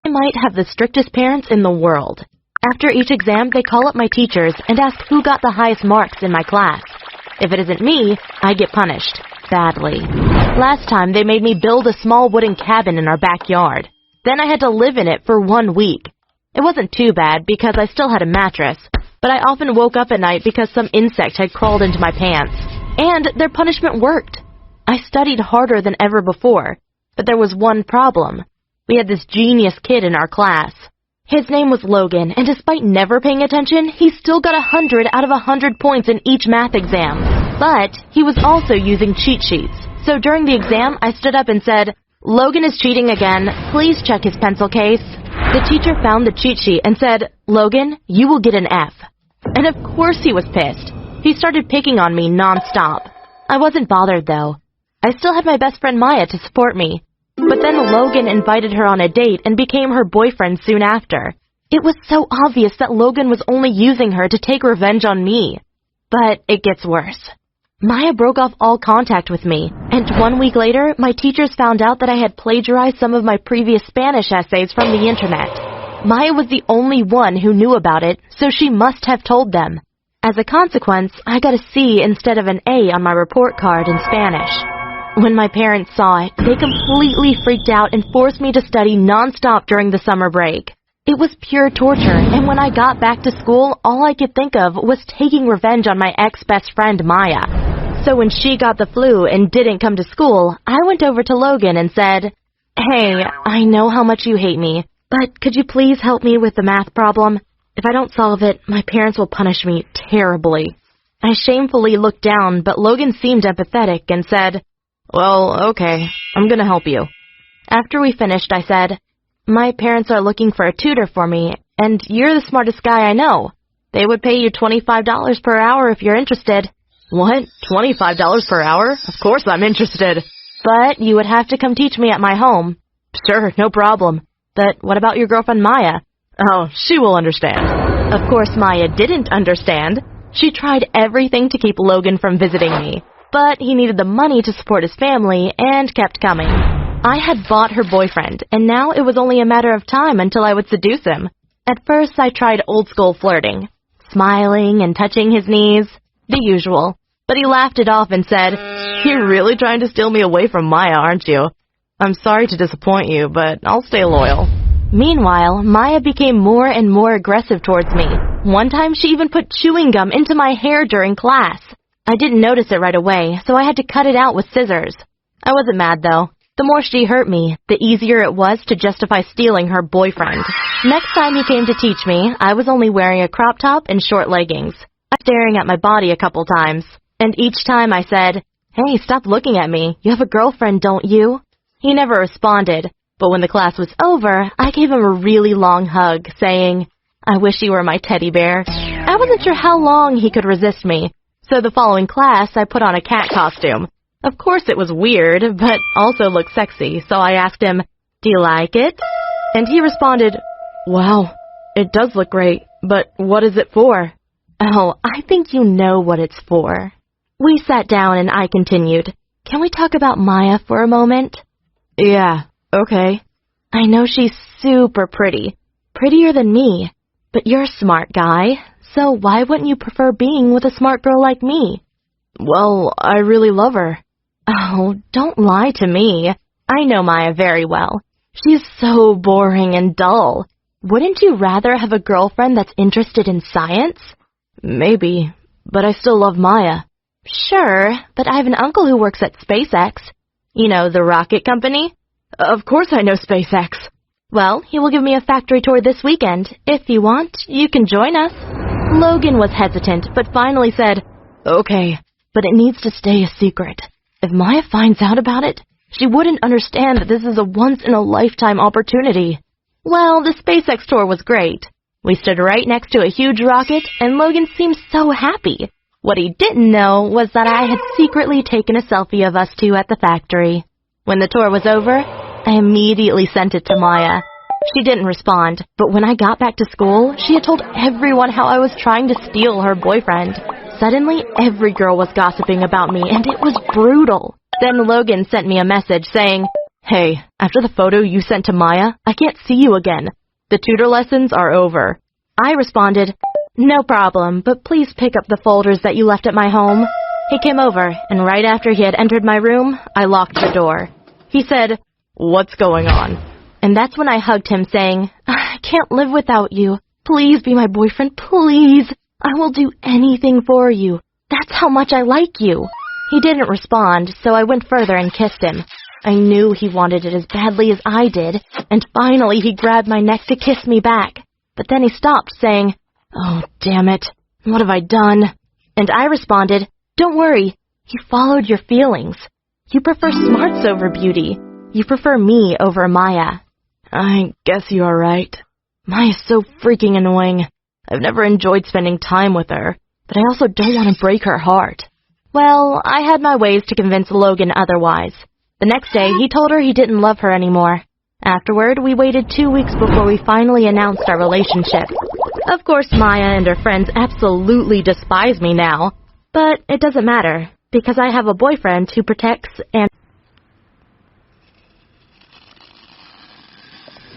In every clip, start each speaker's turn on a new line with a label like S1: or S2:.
S1: I might have the strictest parents in the world. After each exam, they call up my teachers and ask who got the highest marks in my class. If it isn't me, I get punished. Badly. Last time, they made me build a small wooden cabin in our backyard. Then I had to live in it for 1 week. It wasn't too bad because I still had a mattress, but I often woke up at night because some insect had crawled into my pants. And their punishment worked. I studied harder than ever before, but there was one problem. We had this genius kid in our class. His name was Logan, and despite never paying attention, he still got 100 out of 100 points in each math exam. But he was also using cheat sheets. So during the exam, I stood up and said, "Logan is cheating again. Please check his pencil case." The teacher found the cheat sheet and said, "Logan, you will get an F." And of course he was pissed. He started picking on me nonstop. I wasn't bothered, though. I still had my best friend Maya to support me. But then Logan invited her on a date and became her boyfriend soon after. It was so obvious that Logan was only using her to take revenge on me. But it gets worse. Maya broke off all contact with me, and 1 week later, my teachers found out that I had plagiarized some of my previous Spanish essays from the internet. Maya was the only one who knew about it, so she must have told them. As a consequence, I got a C instead of an A on my report card in Spanish. When my parents saw it, they completely freaked out and forced me to study nonstop during the summer break. It was pure torture, and when I got back to school, all I could think of was taking revenge on my ex-best friend, Maya. So when she got the flu and didn't come to school, I went over to Logan and said, "Hey, I know how much you hate me, but could you please help me with the math problem? If I don't solve it, my parents will punish me terribly." I shamefully looked down, but Logan seemed empathetic and said, "Well, okay, I'm gonna help you." After we finished, I said, "My parents are looking for a tutor for me, and you're the smartest guy I know. They would pay you $25 per hour if you're interested." "What? $25 per hour? Of course I'm interested." "But you would have to come teach me at my home." "Sure, no problem. But what about your girlfriend Maya?" "Oh, she will understand." Of course Maya didn't understand. She tried everything to keep Logan from visiting me, but he needed the money to support his family and kept coming. I had bought her boyfriend, and now it was only a matter of time until I would seduce him. At first, I tried old-school flirting, smiling and touching his knees, the usual. But he laughed it off and said, "You're really trying to steal me away from Maya, aren't you? I'm sorry to disappoint you, but I'll stay loyal." Meanwhile, Maya became more and more aggressive towards me. One time, she even put chewing gum into my hair during class. I didn't notice it right away, so I had to cut it out with scissors. I wasn't mad, though. The more she hurt me, the easier it was to justify stealing her boyfriend. Next time he came to teach me, I was only wearing a crop top and short leggings. I was staring at my body a couple times, and each time I said, "Hey, stop looking at me. You have a girlfriend, don't you?" He never responded, but when the class was over, I gave him a really long hug, saying, "I wish you were my teddy bear." I wasn't sure how long he could resist me, so the following class I put on a cat costume. Of course it was weird, but also looked sexy, so I asked him, "Do you like it?" And he responded, "Wow, it does look great, but what is it for?" "Oh, I think you know what it's for." We sat down and I continued, "Can we talk about Maya for a moment?" "Yeah, okay." "I know she's super pretty, prettier than me, but you're a smart guy, so why wouldn't you prefer being with a smart girl like me?" "Well, I really love her." "Oh, don't lie to me. I know Maya very well. She's so boring and dull. Wouldn't you rather have a girlfriend that's interested in science?" "Maybe, but I still love Maya." "Sure, but I have an uncle who works at SpaceX. You know, the rocket company?" "Of course I know SpaceX." "Well, he will give me a factory tour this weekend. If you want, you can join us." Logan was hesitant, but finally said, "Okay, but it needs to stay a secret. If Maya finds out about it, she wouldn't understand that this is a once-in-a-lifetime opportunity." Well, the SpaceX tour was great. We stood right next to a huge rocket, and Logan seemed so happy. What he didn't know was that I had secretly taken a selfie of us two at the factory. When the tour was over, I immediately sent it to Maya. She didn't respond, but when I got back to school, she had told everyone how I was trying to steal her boyfriend. Suddenly, every girl was gossiping about me, and it was brutal. Then Logan sent me a message saying, Hey, after the photo you sent to Maya, I can't see you again. The tutor lessons are over. I responded, no problem, but please pick up the folders that you left at my home. He came over, and right after he had entered my room, I locked the door. He said, what's going on? And that's when I hugged him, saying, I can't live without you. Please be my boyfriend, please. I will do anything for you. That's how much I like you. He didn't respond, so I went further and kissed him. I knew he wanted it as badly as I did, and finally he grabbed my neck to kiss me back. But then he stopped, saying, oh, damn it. What have I done? And I responded, don't worry. You followed your feelings. You prefer smarts over beauty. You prefer me over Maya. I guess you are right. Maya's so freaking annoying. I've never enjoyed spending time with her, but I also don't want to break her heart. Well, I had my ways to convince Logan otherwise. The next day, he told her he didn't love her anymore. Afterward, we waited 2 weeks before we finally announced our relationship. Of course, Maya and her friends absolutely despise me now, but it doesn't matter, because I have a boyfriend who protects and...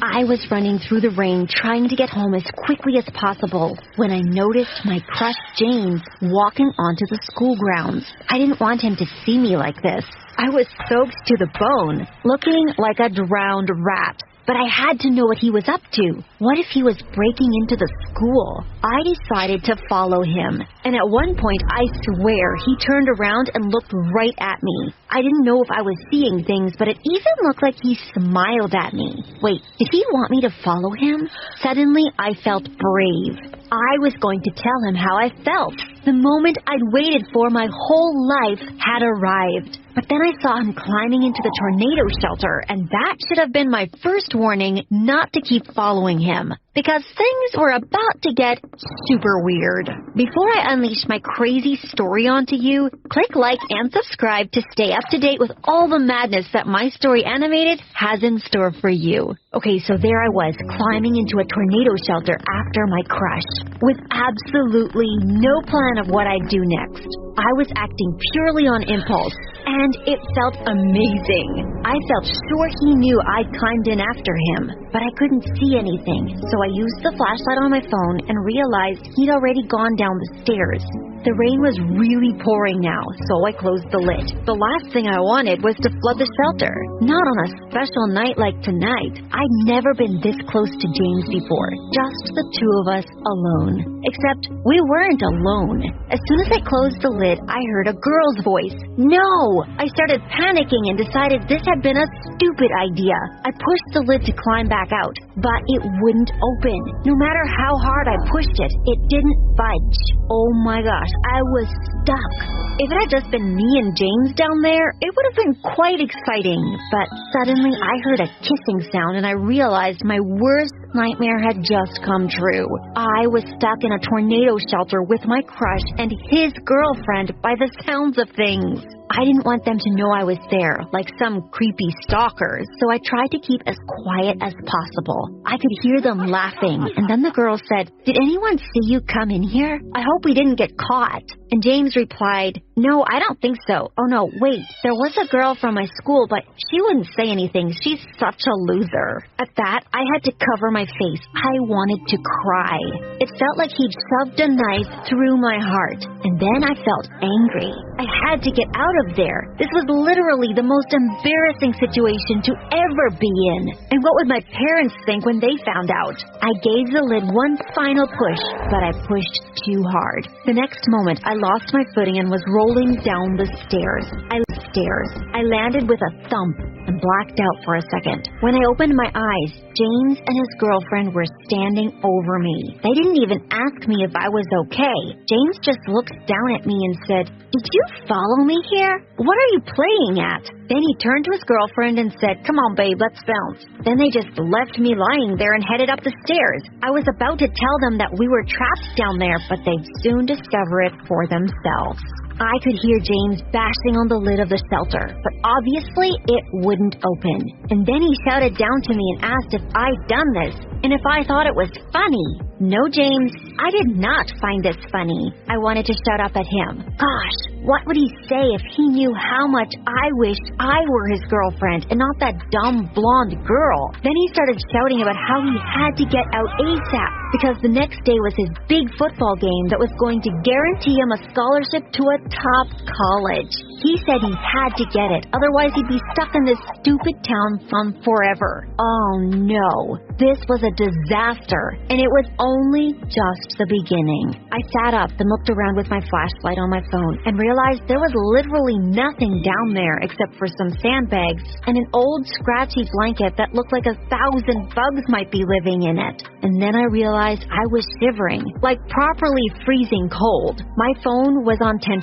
S2: I was running through the rain trying to get home as quickly as possible when I noticed my crush James walking onto the school grounds. I didn't want him to see me like this. I was soaked to the bone, looking like a drowned rat. But I had to know what he was up to. What if he was breaking into the school? I decided to follow him. And at one point, I swear, he turned around and looked right at me. I didn't know if I was seeing things, but it even looked like he smiled at me. Wait, did he want me to follow him? Suddenly, I felt brave. I was going to tell him how I felt. The moment I'd waited for my whole life had arrived. But then I saw him climbing into the tornado shelter, and that should have been my first warning not to keep following him, because things were about to get super weird. Before I unleash my crazy story onto you, click like and subscribe to stay up to date with all the madness that My Story Animated has in store for you. Okay, so there I was, climbing into a tornado shelter after my crush, with absolutely no plan of what I'd do next. I was acting purely on impulse, and it felt amazing. I felt sure he knew I'd climbed in after him, but I couldn't see anything, so I used the flashlight on my phone and realized he'd already gone down the stairs. The rain was really pouring now, so I closed the lid. The last thing I wanted was to flood the shelter. Not on a special night like tonight. I'd never been this close to James before, just the two of us alone. Except we weren't alone. As soon as I closed the lid, I heard a girl's voice. No! I started panicking and decided this had been a stupid idea. I pushed the lid to climb back out, but it wouldn't open. No matter how hard I pushed it, it didn't budge. Oh my gosh, I was stuck. If it had just been me and James down there, it would have been quite exciting. But suddenly I heard a kissing sound and I realized my worst nightmare had just come true. I was stuck in a tornado shelter with my crush and his girlfriend by the sounds of things. I didn't want them to know I was there, like some creepy stalkers, so I tried to keep as quiet as possible. I could hear them laughing, and then the girl said, "Did anyone see you come in here? I hope we didn't get caught." And James replied, "No, I don't think so. Oh no, wait, there was a girl from my school, but she wouldn't say anything. She's such a loser." At that, I had to cover my face. I wanted to cry. It felt like he'd shoved a knife through my heart, and then I felt angry. I had to get out of there. This was literally the most embarrassing situation to ever be in. And what would my parents think when they found out? I gave the lid one final push, but I pushed too hard. The next moment, I lost my footing and was rolling down the stairs. I landed with a thump and blacked out for a second. When I opened my eyes, James and his girlfriend were standing over me. They didn't even ask me if I was okay. James just looked down at me and said, "Did you follow me here? What are you playing at?" Then he turned to his girlfriend and said, "Come on, babe, let's bounce." Then they just left me lying there and headed up the stairs. I was about to tell them that we were trapped down there, but they'd soon discover it for themselves. I could hear James bashing on the lid of the shelter, but obviously it wouldn't open. And then he shouted down to me and asked if I'd done this, and if I thought it was funny. No, James, I did not find this funny. I wanted to shout up at him. Gosh, what would he say if he knew how much I wished I were his girlfriend and not that dumb blonde girl? Then he started shouting about how he had to get out ASAP because the next day was his big football game that was going to guarantee him a scholarship to a top college. He said he had to get it, otherwise he'd be stuck in this stupid town forever. Oh no, this was a disaster, and it was only just the beginning. I sat up and looked around with my flashlight on my phone and realized there was literally nothing down there except for some sandbags and an old scratchy blanket that looked like 1,000 bugs might be living in it. And then I realized I was shivering, like properly freezing cold. My phone was on 10%.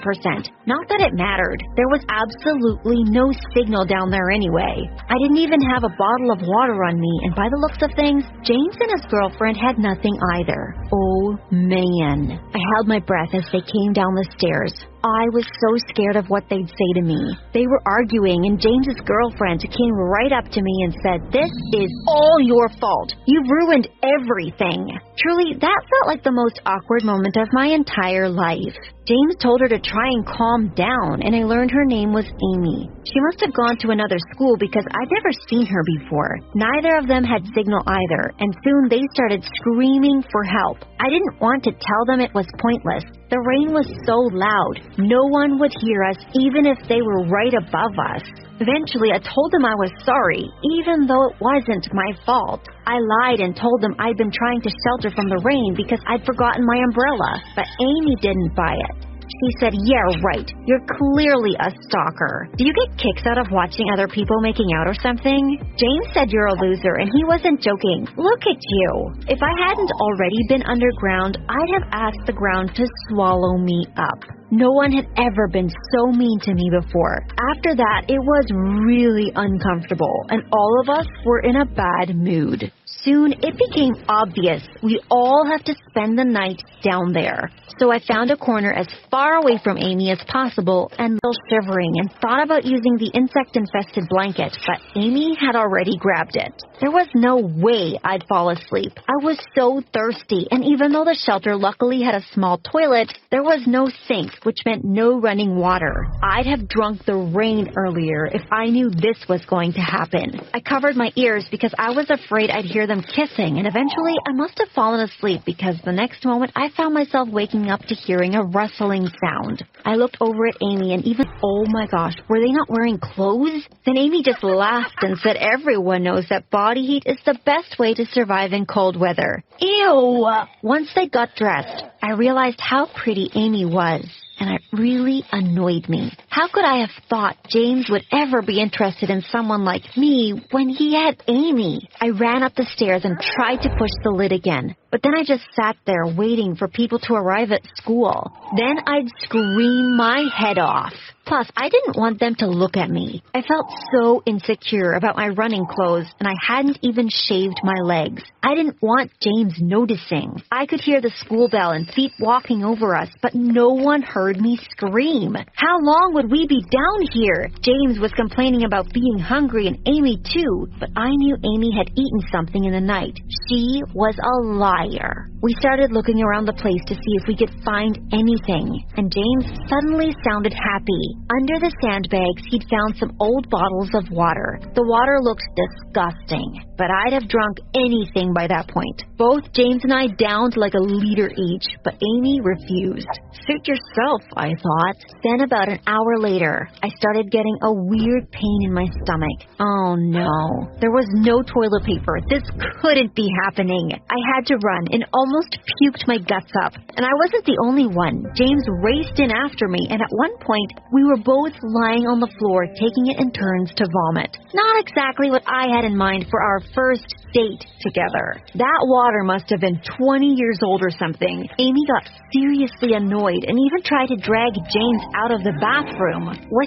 S2: Not that it mattered. There was absolutely no signal down there anyway. I didn't even have a bottle of water on me, and by the looks of things, James and his girlfriend had nothing either. Oh man. I held my breath as they came down the stairs. I was so scared of what they'd say to me. They were arguing, and James's girlfriend came right up to me and said, "This is all your fault. You've ruined everything." Truly, that felt like the most awkward moment of my entire life. James told her to try and calm down, and I learned her name was Amy. She must have gone to another school because I'd never seen her before. Neither of them had signal either, and soon they started screaming for help. I didn't want to tell them it was pointless. The rain was so loud, no one would hear us even if they were right above us. Eventually, I told them I was sorry, even though it wasn't my fault. I lied and told them I'd been trying to shelter from the rain because I'd forgotten my umbrella, but Amy didn't buy it. She said, "Yeah, right. You're clearly a stalker. Do you get kicks out of watching other people making out or something?" James said you're a loser, and he wasn't joking. Look at you. If I hadn't already been underground, I'd have asked the ground to swallow me up. No one had ever been so mean to me before. After that, it was really uncomfortable, and all of us were in a bad mood. Soon, it became obvious we all have to spend the night down there. So I found a corner as far away from Amy as possible and still shivering and thought about using the insect-infested blanket, but Amy had already grabbed it. There was no way I'd fall asleep. I was so thirsty, and even though the shelter luckily had a small toilet, there was no sink, which meant no running water. I'd have drunk the rain earlier if I knew this was going to happen. I covered my ears because I was afraid I'd hear them kissing, and eventually I must have fallen asleep because the next moment I found myself waking up to hearing a rustling sound. I looked over at Amy and even, oh my gosh, were they not wearing clothes? Then Amy just laughed and said everyone knows that body heat is the best way to survive in cold weather. Ew! Once they got dressed, I realized how pretty Amy was, and it really annoyed me. How could I have thought James would ever be interested in someone like me when he had Amy? I ran up the stairs and tried to push the lid again, but then I just sat there waiting for people to arrive at school. Then I'd scream my head off. Plus, I didn't want them to look at me. I felt so insecure about my running clothes, and I hadn't even shaved my legs. I didn't want James noticing. I could hear the school bell and feet walking over us, but no one heard me scream. How long would we be down here? James was complaining about being hungry, and Amy too, but I knew Amy had eaten something in the night. She was a liar. We started looking around the place to see if we could find anything, and James suddenly sounded happy. Under the sandbags, he'd found some old bottles of water. The water looked disgusting, but I'd have drunk anything by that point. Both James and I downed like a liter each, but Amy refused. Suit yourself, I thought. Then about an hour later, I started getting a weird pain in my stomach. Oh no. There was no toilet paper. This couldn't be happening. I had to run and almost puked my guts up. And I wasn't the only one. James raced in after me, and at one point, we were both lying on the floor taking it in turns to vomit. Not exactly what I had in mind for our first date together. That water must have been 20 years old or something. Amy got seriously annoyed and even tried to drag James out of the bathroom. Was